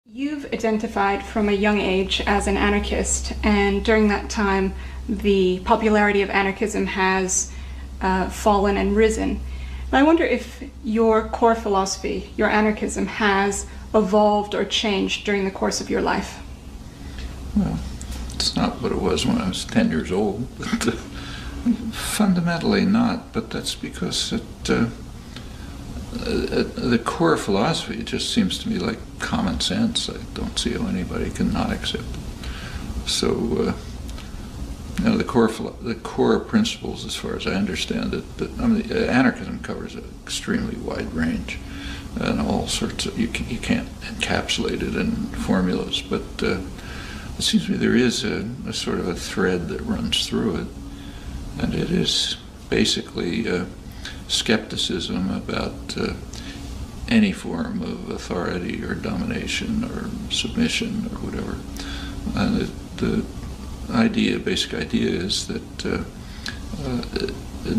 You've identified from a young age as an anarchist, and during that time, the popularity of anarchism has fallen and risen. And I wonder if your core philosophy, your anarchism, has evolved or changed during the course of your life. Well, it's not what it was when I was 10 years old, but fundamentally not. But that's because the core philosophy just seems to me like common sense. I don't see how anybody can not accept it. So, the core principles, as far as I understand it, but I mean, anarchism covers an extremely wide range, and all sorts of, you can't encapsulate it in formulas, but it seems to me there is a sort of a thread that runs through it, and it is basically skepticism about any form of authority or domination or submission or whatever. And the basic idea is that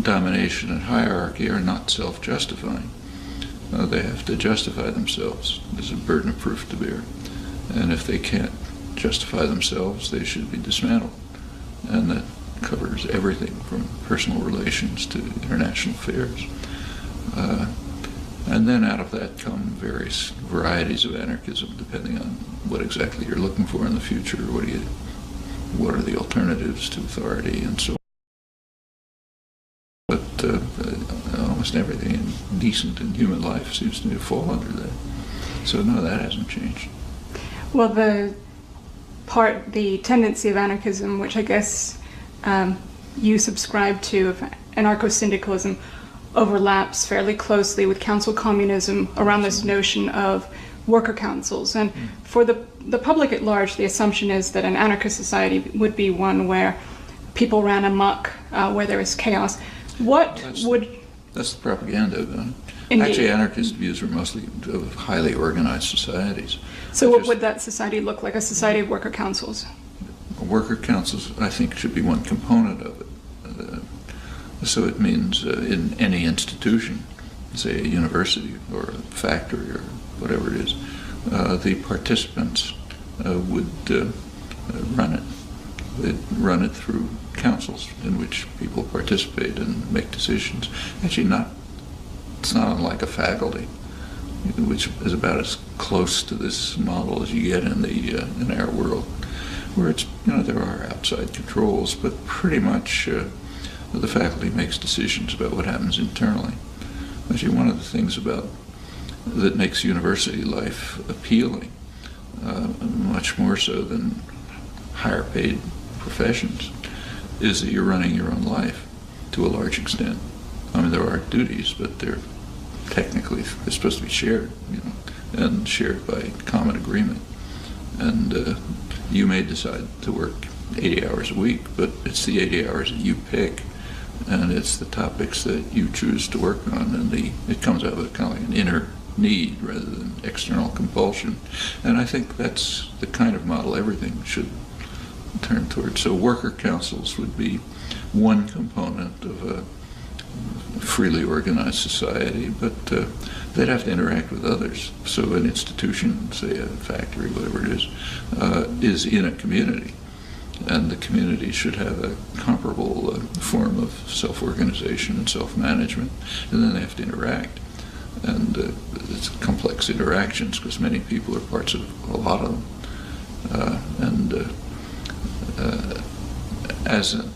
domination and hierarchy are not self-justifying. They have to justify themselves. There's a burden of proof to bear. And if they can't justify themselves, they should be dismantled. And that covers everything from personal relations to international affairs. And then out of that come various varieties of anarchism, depending on what exactly you're looking for in the future. What are the alternatives to authority, and so on. But almost everything decent in human life seems to me to fall under that. So no, that hasn't changed. Well, the tendency of anarchism, which I guess you subscribe to, of anarcho-syndicalism, overlaps fairly closely with council communism around this notion of worker councils. And for the public at large, the assumption is that an anarchist society would be one where people ran amok, where there is chaos. That's the propaganda. Actually, anarchist views are mostly of highly organized societies. So what would that society look like, a society of worker councils? Worker councils, I think, should be one component of it. So it means in any institution, say a university or a factory or whatever it is, the participants would run it. They'd run it through councils in which people participate and make decisions. Actually, it's not unlike a faculty, which is about as close to this model as you get in our world, where it's, there are outside controls, but pretty much the faculty makes decisions about what happens internally. Actually, one of the things that makes university life appealing, much more so than higher paid professions, is that you're running your own life to a large extent. I mean, there are duties, but they're supposed to be shared, and shared by common agreement. And you may decide to work 80 hours a week, but it's the 80 hours that you pick, and it's the topics that you choose to work on, and it comes out of kind of like an inner need rather than external compulsion. And I think that's the kind of model everything should turn towards. So worker councils would be one component of a freely organized society, but they'd have to interact with others. So an institution, say a factory, whatever it is in a community, and the community should have a comparable form of self-organization and self-management, and then they have to interact. And it's complex interactions because many people are parts of a lot of them. As an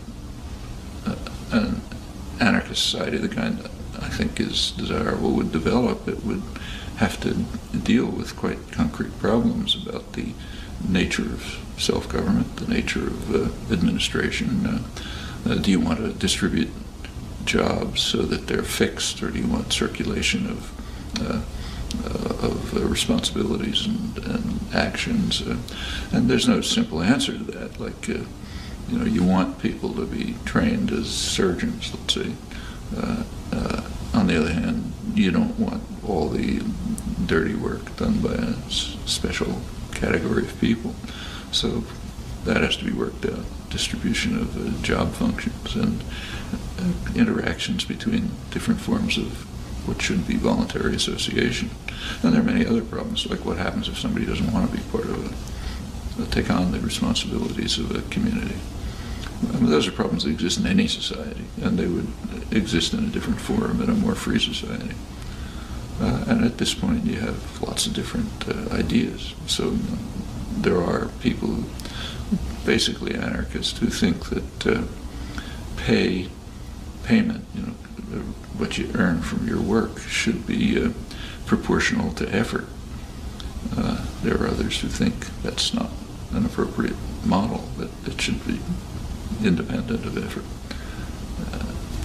anarchist society, the kind that I think is desirable, would develop, it would have to deal with quite concrete problems about the nature of self-government, the nature of administration. Do you want to distribute jobs so that they're fixed, or do you want circulation of responsibilities and actions? And there's no simple answer to that. Like, you want people to be trained as surgeons, let's say. On the other hand, you don't want all the dirty work done by a special category of people. So that has to be worked out. Distribution of job functions and interactions between different forms of what should be voluntary association. And there are many other problems, like what happens if somebody doesn't want to be part of take on the responsibilities of a community. I mean, those are problems that exist in any society, and they would exist in a different form in a more free society. And at this point, you have lots of different ideas. So there are people, basically anarchists, who think that payment, what you earn from your work, should be proportional to effort. There are others who think that's not an appropriate model, that it should be independent of effort.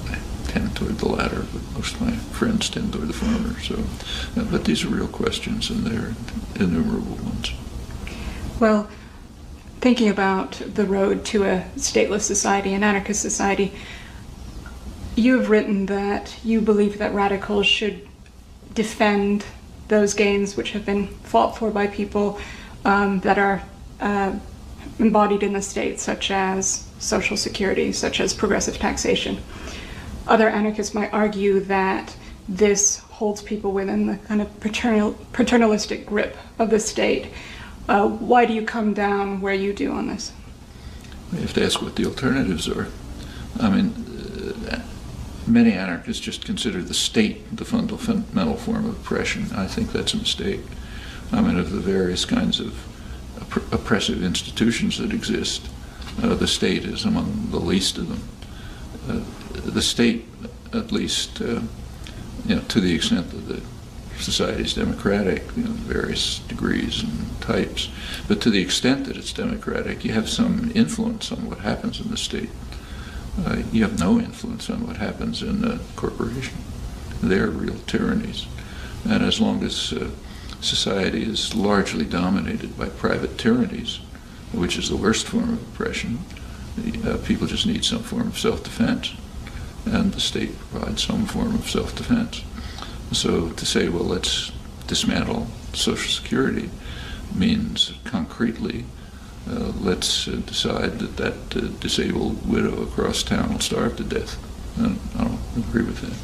I tend toward the latter, but most of my friends tend toward the former. So, but these are real questions, and they're innumerable ones. Well, thinking about the road to a stateless society, an anarchist society, you have written that you believe that radicals should defend those gains which have been fought for by people that are embodied in the state, such as social security, such as progressive taxation. Other anarchists might argue that this holds people within the kind of paternalistic grip of the state. Why do you come down where you do on this? You have to ask what the alternatives are. I mean, many anarchists just consider the state the fundamental form of oppression. I think that's a mistake. I mean, of the various kinds of oppressive institutions that exist, the state is among the least of them. The state, at least, to the extent that the society is democratic, various degrees and types, but to the extent that it's democratic, you have some influence on what happens in the state. You have no influence on what happens in a corporation. They're real tyrannies. And as long as society is largely dominated by private tyrannies, which is the worst form of oppression, people just need some form of self-defense. And the state provides some form of self-defense. So to say, well, let's dismantle Social Security means concretely, let's decide that disabled widow across town will starve to death. And I don't agree with that.